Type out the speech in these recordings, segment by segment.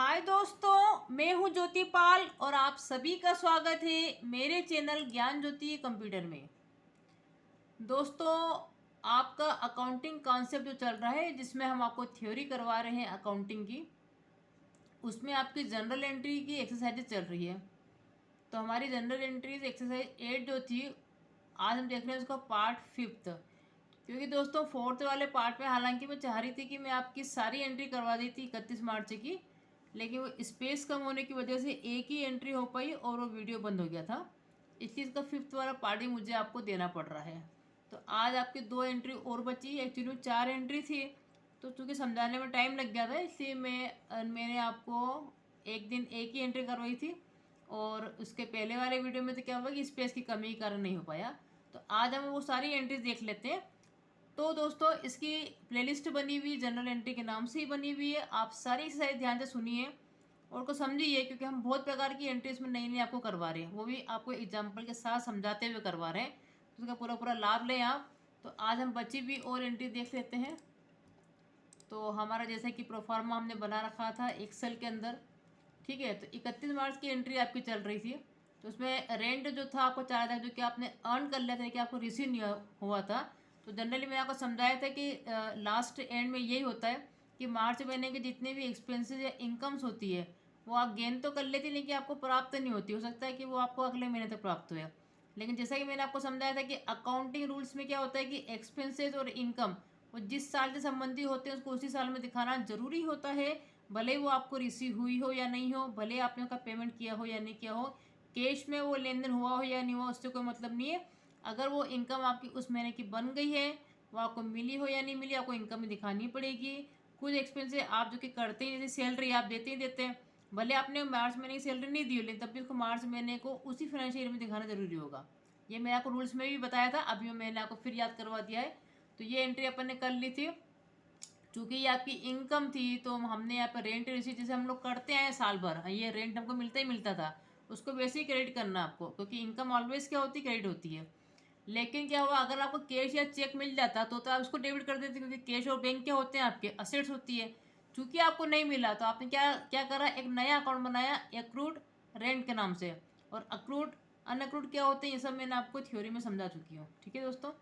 हाय दोस्तों, मैं हूं ज्योति पाल और आप सभी का स्वागत है मेरे चैनल ज्ञान ज्योति कंप्यूटर में। दोस्तों, आपका अकाउंटिंग कॉन्सेप्ट जो चल रहा है जिसमें हम आपको थ्योरी करवा रहे हैं अकाउंटिंग की, उसमें आपकी जनरल एंट्री की एक्सरसाइजेज चल रही है। तो हमारी जनरल एंट्रीज एक्सरसाइज 8 जो थी, आज हम देख रहे हैं उसका पार्ट 5। क्योंकि दोस्तों 4th वाले पार्ट में हालांकि मैं चाह रही थी कि मैं आपकी सारी एंट्री करवा दी थी 31 मार्च की, लेकिन वो स्पेस कम होने की वजह से एक ही एंट्री हो पाई और वो वीडियो बंद हो गया था। इसलिए इसका 5th वाला पार्ट ही मुझे आपको देना पड़ रहा है। तो आज आपकी 2 एंट्री और बची, एक्चुअली 4 एंट्री थी। तो चूँकि समझाने में टाइम लग गया था इसलिए मैंने आपको एक दिन एक ही एंट्री करवाई थी। और उसके पहले वाले वीडियो में तो क्या हुआ कि स्पेस की कमी के कारण नहीं हो पाया। तो आज हम वो सारी एंट्रीज देख लेते हैं। तो दोस्तों, इसकी प्लेलिस्ट बनी हुई जनरल एंट्री के नाम से ही बनी हुई है। आप सारी एक्सरसाइज ध्यान से सुनिए और को समझिए, क्योंकि हम बहुत प्रकार की एंट्रीज में नई नई आपको करवा रहे हैं, वो भी आपको एग्जाम्पल के साथ समझाते हुए करवा रहे हैं। तो उसका पूरा पूरा लाभ लें आप। तो आज हम बची हुई और एंट्री देख लेते हैं। तो हमारा जैसे कि प्रोफार्मा हमने बना रखा था एक्सेल के अंदर, ठीक है। तो 31 मार्च की एंट्री आपकी चल रही थी। तो उसमें रेंट जो था आपको 4,000 जो कि आपने अर्न कर लिया था कि आपको रिसीव नहीं हुआ था। तो जनरली मैंने आपको समझाया था कि लास्ट एंड में यही होता है कि मार्च महीने के जितने भी एक्सपेंसेस या इनकम्स होती है वो आप गेन तो कर लेते, लेकिन आपको प्राप्त नहीं होती। हो सकता है कि वो आपको अगले महीने तक प्राप्त हुए। लेकिन जैसा कि मैंने आपको समझाया था कि अकाउंटिंग रूल्स में क्या होता है कि एक्सपेंसेस और इनकम वो जिस साल से संबंधित होते हैं उसको उसी साल में दिखाना जरूरी होता है। भले वो आपको रिसीव हुई हो या नहीं हो, भले आपने उसका पेमेंट किया हो या नहीं किया हो, कैश में वो लेन देन हुआ हो या नहीं हुआ, उससे कोई मतलब नहीं है। अगर वो इनकम आपकी उस महीने की बन गई है, वो आपको मिली हो या नहीं मिली, आपको इनकम में दिखानी पड़ेगी। कुछ एक्सपेंसेस आप जो कि करते हैं, जैसे सैलरी आप देते ही देते हैं, भले आपने मार्च महीने की सैलरी नहीं दी हो, लेकिन तब भी उसको मार्च महीने को उसी फाइनेंशियल ईयर में दिखाना जरूरी होगा। ये मैंने आपको रूल्स में भी बताया था, अभी मैंने आपको फिर याद करवा दिया है। तो ये एंट्री अपन ने कर ली थी। चूँकि ये आपकी इनकम थी तो हमने यहाँ पर रेंट रिसीट जैसे हम लोग करते हैं साल भर, ये रेंट हमको मिलता ही मिलता था, उसको वैसे ही क्रेडिट करना आपको, क्योंकि इनकम ऑलवेज क्या होती है, क्रेडिट होती है। लेकिन क्या हुआ, अगर आपको कैश या चेक मिल जाता तो आप उसको डेबिट कर देते, क्योंकि कैश और बैंक क्या होते हैं, आपके असेट्स होती है। चूँकि आपको नहीं मिला तो आपने क्या क्या करा, एक नया अकाउंट बनाया एक्रूड रेंट के नाम से। और अक्रूड अनअक्रूड क्या होते हैं, ये सब मैंने आपको थ्योरी में समझा चुकी हूँ, ठीक है दोस्तों।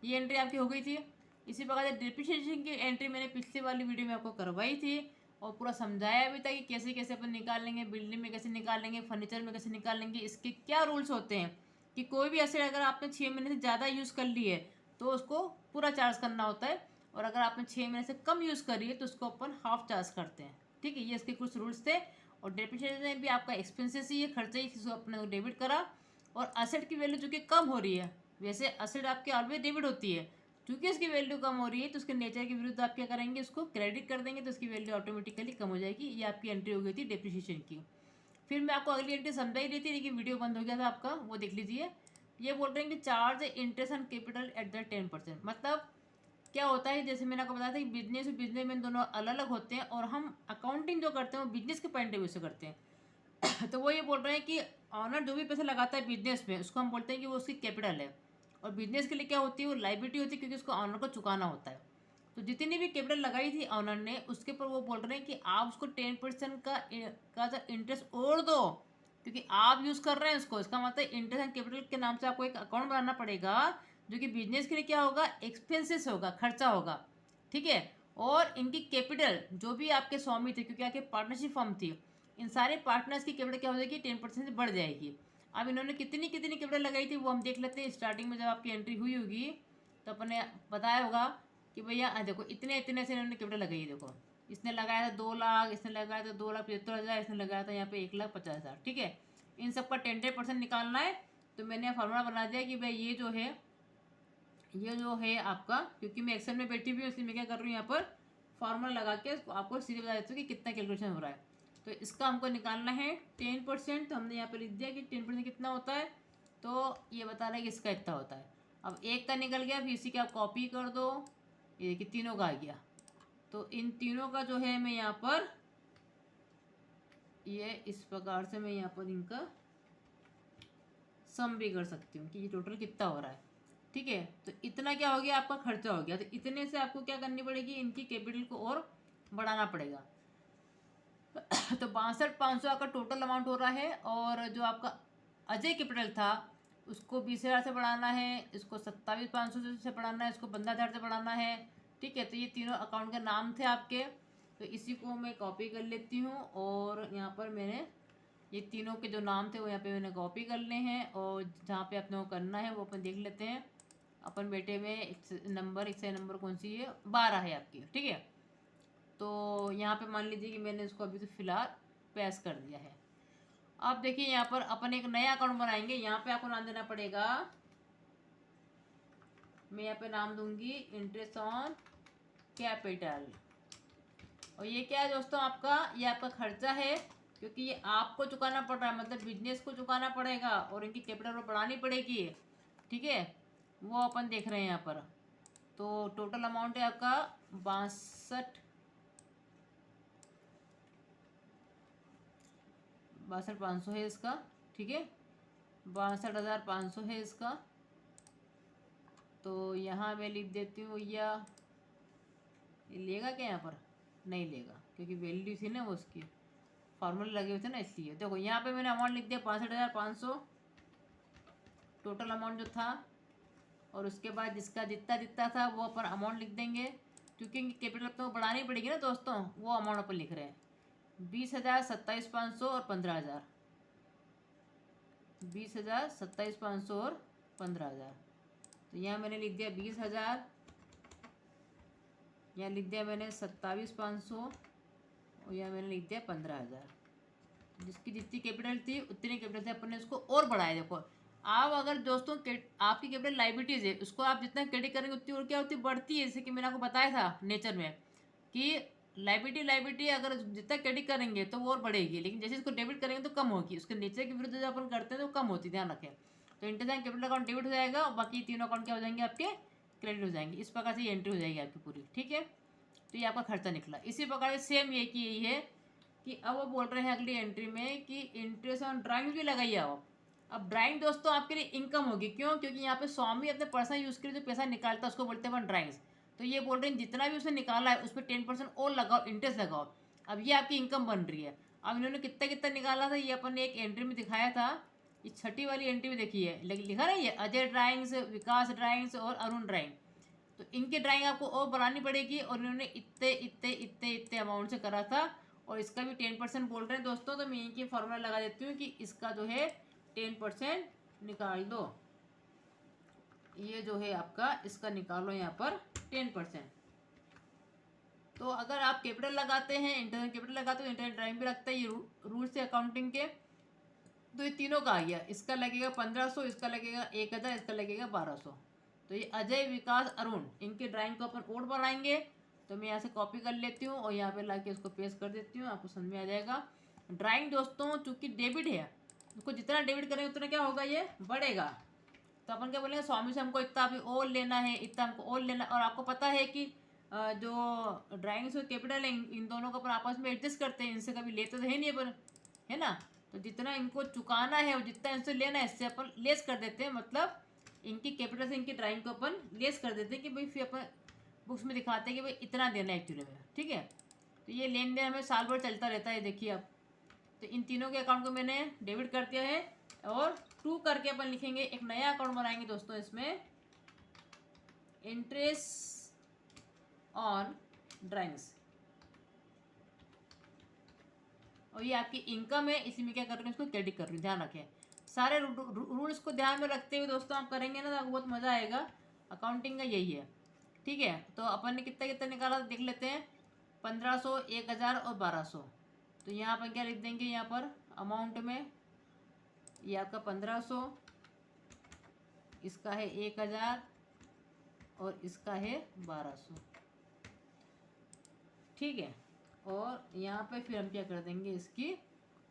ये एंट्री आपकी हो गई थी। इसी प्रकार से डिप्रिशिएशन की एंट्री मैंने पिछली वाली वीडियो में आपको करवाई थी और पूरा समझाया भी था कि कैसे कैसे अपन निकालेंगे, बिल्डिंग में कैसे निकालेंगे, फर्नीचर में कैसे निकालेंगे, इसके क्या रूल्स होते हैं। कि कोई भी एसेट अगर आपने 6 महीने से ज़्यादा यूज़ कर ली है तो उसको पूरा चार्ज करना होता है, और अगर आपने 6 महीने से कम यूज़ करी है तो उसको अपन हाफ चार्ज करते हैं, ठीक है। ये इसके कुछ रूल्स थे। और डेप्रिशिएशन में भी आपका एक्सपेंसेस ही है, खर्चा ही, जिसको अपने डेबिट करा। और असेट की वैल्यू जो कि कम हो रही है, वैसे असेट आपकी ऑलवेज डेबिट होती है, क्योंकि इसकी वैल्यू कम हो रही है तो उसके नेचर के विरुद्ध आप क्या करेंगे, उसको क्रेडिट कर देंगे, तो उसकी वैल्यू ऑटोमेटिकली कम हो जाएगी। ये आपकी एंट्री हो गई थी डेप्रिशिएशन की। फिर मैं आपको अगली एंट्री समझा ही रही थी, लेकिन वीडियो बंद हो गया था आपका, वो देख लीजिए। ये बोल रहे हैं कि charge interest on capital at the 10%। मतलब क्या होता है, जैसे मैंने आपको बताया था कि बिजनेस और बिजनेसमैन दोनों अलग अलग होते हैं, और हम अकाउंटिंग जो करते हैं वो बिजनेस के पॉइंट ऑफ व्यू से करते हैं। तो वो ये बोल रहे हैं कि ऑनर जो भी पैसा लगाता है बिजनेस में, उसको हम बोलते हैं कि वो उसकी कैपिटल है। और बिजनेस के लिए क्या होती है, वो लाइबिलिटी होती है, क्योंकि उसको ऑनर को चुकाना होता है। तो जितनी भी कैपिटल लगाई थी ऑनर ने, उसके ऊपर वो बोल रहे हैं कि आप उसको 10% का इंटरेस्ट और दो, क्योंकि आप यूज़ कर रहे हैं उसको। इसका मतलब इंटरेस्ट एंड कैपिटल के नाम से आपको एक अकाउंट बनाना पड़ेगा, जो कि बिजनेस के लिए क्या होगा, एक्सपेंसेस होगा, खर्चा होगा, ठीक है। और इनकी कैपिटल जो भी आपके स्वामी थे, क्योंकि आपके पार्टनरशिप फर्म थी, इन सारे पार्टनर्स की कैपिटल क्या हो जाएगी, 10% से बढ़ जाएगी। अब इन्होंने कितनी कितनी कैपिटल लगाई थी वो हम देख लेते हैं। स्टार्टिंग में जब आपकी एंट्री हुई होगी तो अपन ने बताया होगा कि भैया देखो इतने इतने से इन्होंने कैपिटल लगाई है। देखो, इसने लगाया था 2 लाख, इसने लगाया था 2,75,000, इसने लगाया था यहाँ पे 1,50,000, ठीक है। इन सबका 10% निकालना है। तो मैंने फार्मूला बना दिया कि भाई ये जो है आपका, क्योंकि मैं एक्सेल में बैठी हुई हूँ इसलिए मैं क्या कर रही हूँ, यहाँ पर फार्मूला लगा के आपको सीधे बता देती हूँ कि कितना कैलकुलेशन हो रहा है। तो इसका हमको निकालना है 10%। तो हमने यहाँ पर लिख दिया कि 10% कितना होता है, तो ये बता रहा है कि इसका इतना होता है। अब एक का निकल गया, फिर इसी की आप कॉपी कर दो, ये देखिए तीनों का आ गया। तो इन तीनों का जो है मैं यहाँ पर ये इस प्रकार से मैं यहाँ पर इनका सम भी कर सकती हूँ कि ये टोटल कितना हो रहा है, ठीक है। तो इतना क्या हो गया, आपका खर्चा हो गया। तो इतने से आपको क्या करनी पड़ेगी, इनकी कैपिटल को और बढ़ाना पड़ेगा। तो 62,500 आपका टोटल अमाउंट हो रहा है। और जो आपका अजय कैपिटल था उसको 20,000 से बढ़ाना है, इसको 27,500 से बढ़ाना है, इसको 15,000 से बढ़ाना है। ठीक है, तो ये तीनों अकाउंट के नाम थे आपके। तो इसी को मैं कॉपी कर लेती हूँ और यहाँ पर मैंने ये तीनों के जो नाम थे वो यहाँ पे मैंने कॉपी कर ले हैं। और जहाँ पे अपने को करना है वो अपन देख लेते हैं। अपन बैठे हुए एक्सरसाइज नंबर कौन सी है, 12 है आपकी। ठीक है, तो यहाँ पे मान लीजिए कि मैंने इसको अभी तो फिलहाल पेश कर दिया है। अब देखिए यहाँ पर अपन एक नया अकाउंट बनाएंगे। यहाँ पे आपको नाम देना पड़ेगा, मैं यहाँ पे नाम दूंगी इंटरेस्ट ऑन कैपिटल। और ये क्या है दोस्तों, आपका ये आपका खर्चा है, क्योंकि ये आपको चुकाना पड़ रहा है, मतलब बिजनेस को चुकाना पड़ेगा और इनकी कैपिटल को बढ़ानी पड़ेगी। ठीक है, वो अपन देख रहे हैं यहाँ पर। तो टोटल अमाउंट है आपका 62,500 है इसका। ठीक है, 62,500 है इसका। तो यहाँ मैं लिख देती हूँ भैया, ये लेगा क्या यहाँ पर, नहीं लेगा क्योंकि वैल्यू थी ना वो उसकी, फार्मूले लगे हुए थे ना, इसलिए। देखो यहाँ पे मैंने अमाउंट लिख दिया 62,500 टोटल अमाउंट जो था। और उसके बाद जिसका जितना जितना था वो अपन अमाउंट लिख देंगे, क्योंकि कैपिटल तो बढ़ानी पड़ेगी ना दोस्तों, वो अमाउंट अपन लिख रहे हैं 20,000, 27,500 और 15,000। 20,000, 27,500 और 15,000। तो यहाँ मैंने लिख दिया 20,000, यहाँ लिख दिया मैंने 27,500 और यहाँ मैंने लिख दिया 15,000। जिसकी जितनी कैपिटल थी उतनी कैपिटल से अपन ने इसको और बढ़ाया। देखो आप अगर दोस्तों आपकी कैपिटल लाइबिलिटीज है, उसको आप जितना क्रेडिट करेंगे उतनी और क्या होती बढ़ती है। जैसे कि मैंने आपको बताया था नेचर में कि लाइबिलिटी अगर जितना क्रेडिट करेंगे तो वो और बढ़ेगी, लेकिन जैसे इसको डेबिट करेंगे तो कम होगी। उसके नेचर के विरुद्ध जो अपन करते हैं तो कम होती, ध्यान रखें। तो interest and capital account debit हो जाएगा और बाकी तीनों अकाउंट क्या हो जाएंगे आपके, क्रेडिट हो जाएंगे। इस प्रकार से ये एंट्री हो जाएगी आपकी पूरी। ठीक है, तो ये आपका खर्चा निकला। इसी प्रकार से सेम ये की यही है कि अब वो बोल रहे हैं अगली एंट्री में कि इंटरेस्ट ऑन ड्राइंग भी लगाइए आप। अब ड्राइंग दोस्तों आपके लिए इनकम होगी, क्यों, क्योंकि यहाँ पे स्वामी अपने पर्सनल यूज़ के लिए जो पैसा निकालता है उसको बोलते हैं ड्राइंग्स। तो ये बोल रहे हैं जितना भी उसने निकाला है उस पर 10% और लगाओ, इंटरेस्ट लगाओ। अब ये आपकी इनकम बन रही है। अब इन्होंने कितना कितना निकाला था ये अपन ने एक एंट्री में दिखाया था। ये छठी वाली एंट्री में देखिए लिखा नहीं है, अजय ड्राइंग्स, विकास ड्राइंग्स और अरुण ड्राइंग। तो इनके ड्राइंग आपको और बढ़ानी पड़ेगी। और इन्होंने इतने इतने इतने इतने अमाउंट से करा था और इसका भी 10% बोल रहे हैं दोस्तों। तो मैं इनकी फॉर्मूला लगा देती हूँ कि इसका जो है 10% निकाल दो। ये जो है आपका इसका निकालो यहाँ पर 10%। तो अगर आप कैपिटल लगाते हैं, इंटरनल कैपिटल लगाते हो, इंटरनल ड्राइंग भी लगता है, ये रूल से अकाउंटिंग के। तो ये तीनों का आ गया, इसका लगेगा 1,500, इसका लगेगा 1,000, इसका लगेगा 1,200। तो ये अजय, विकास, अरुण, इनके ड्राइंग को अपन और बढ़ाएंगे। तो मैं यहाँ से कॉपी कर लेती हूँ और यहाँ पे लाके इसको पेस्ट कर देती हूँ, आपको समझ में आ जाएगा। ड्राइंग दोस्तों चूंकि डेबिट है, उसको जितना डेबिट करेंगे उतना क्या होगा, ये बढ़ेगा। तो अपन क्या बोलेंगे, स्वामी से हमको इतना अभी और लेना है, इतना हमको और लेना। और आपको पता है कि जो ड्राइंग्स और कैपिटल है इन दोनों को अपन आपस में एडजस्ट करते हैं, इनसे कभी लेते तो है नहीं अपन, है ना। तो जितना इनको चुकाना है और जितना इनसे लेना है इससे अपन लेस कर देते हैं, मतलब इनकी कैपिटल से इनकी ड्राइंग को अपन लेस कर देते हैं कि भाई फिर अपन बुक्स में दिखाते हैं कि भाई इतना देना है एक्चुअली में। ठीक है, तो ये लेन देन हमें साल भर चलता रहता है। देखिए आप, तो इन तीनों के अकाउंट को मैंने डेबिट कर दिया है और 2 करके अपन लिखेंगे, एक नया अकाउंट बनाएंगे दोस्तों इसमें, इंटरेस्ट ऑन ड्राइंग्स। और ये आपकी इनकम है, इसी में क्या कर रही हूँ, इसको क्रेडिट कर रही हूँ। ध्यान रखें, सारे रूल्स को ध्यान में रखते हुए दोस्तों आप करेंगे ना तो आपको बहुत मज़ा आएगा। अकाउंटिंग का यही है। ठीक है, तो अपन ने कितना कितना निकाला देख लेते हैं, 1,500, 1,000 और 1,200। तो यहाँ पर क्या लिख देंगे, यहाँ पर अमाउंट में ये आपका 1,500, इसका है 1,000 और इसका है 1,200। ठीक है, और यहाँ पे फिर हम क्या कर देंगे, इसकी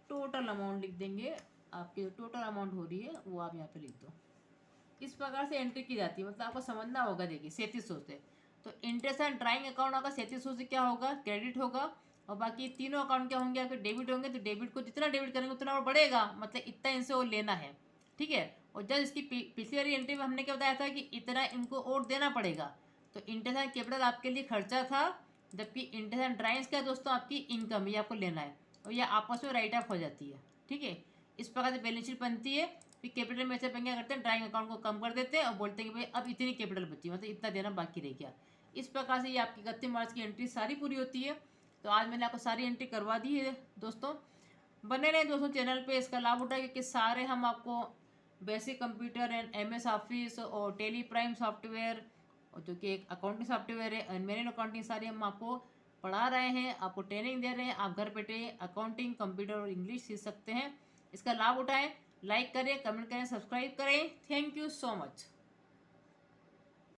टोटल अमाउंट लिख देंगे। आपकी जो टोटल अमाउंट हो रही है वो आप यहाँ पे लिख दो। इस प्रकार से एंट्री की जाती है, मतलब आपको समझना होगा। देखिए 3700 से तो इंटरेस्ट एंड ड्राइंग अकाउंट होगा, 3700 से क्या होगा, क्रेडिट होगा। और बाकी तीनों अकाउंट क्या होंगे आपके, डेबिट होंगे। तो डेबिट को जितना डेबिट करेंगे उतना और बढ़ेगा, मतलब इतना इनसे और लेना है। ठीक है, और जब इसकी पिछली वाली एंट्री में हमने क्या बताया था कि इतना इनको और देना पड़ेगा। तो इंटरेस्ट एंड कैपिटल आपके लिए खर्चा था, जबकि इंटरेस्ट एंड ड्राइंग्स क्या दोस्तों आपकी इनकम, ये आपको लेना है। और यह आपस में राइट ऑफ हो जाती है। ठीक है, इस प्रकार से बैलेंस शीट बनती है। फिर कैपिटल में से अपन क्या करते हैं, ड्राइंग अकाउंट को कम कर देते हैं और बोलते हैं कि भाई अब इतनी कैपिटल बची, मतलब इतना देना बाकी रह गया। इस प्रकार से ये आपकी 31 मार्च की एंट्री सारी पूरी होती है। तो आज मैंने आपको सारी एंट्री करवा दी है दोस्तों। बने रहे दोस्तों चैनल पे, इसका लाभ उठाए, क्योंकि सारे हम आपको basic computer and MS office और टेली प्राइम सॉफ्टवेयर और जो कि एक अकाउंटिंग सॉफ्टवेयर है एंड मेरिन अकाउंटिंग, सारी हम आपको पढ़ा रहे हैं, आपको ट्रेनिंग दे रहे हैं। आप घर बैठे अकाउंटिंग, कंप्यूटर और इंग्लिश सीख सकते हैं। इसका लाभ उठाएं, लाइक करें, कमेंट करें, सब्सक्राइब करें। Thank you so much.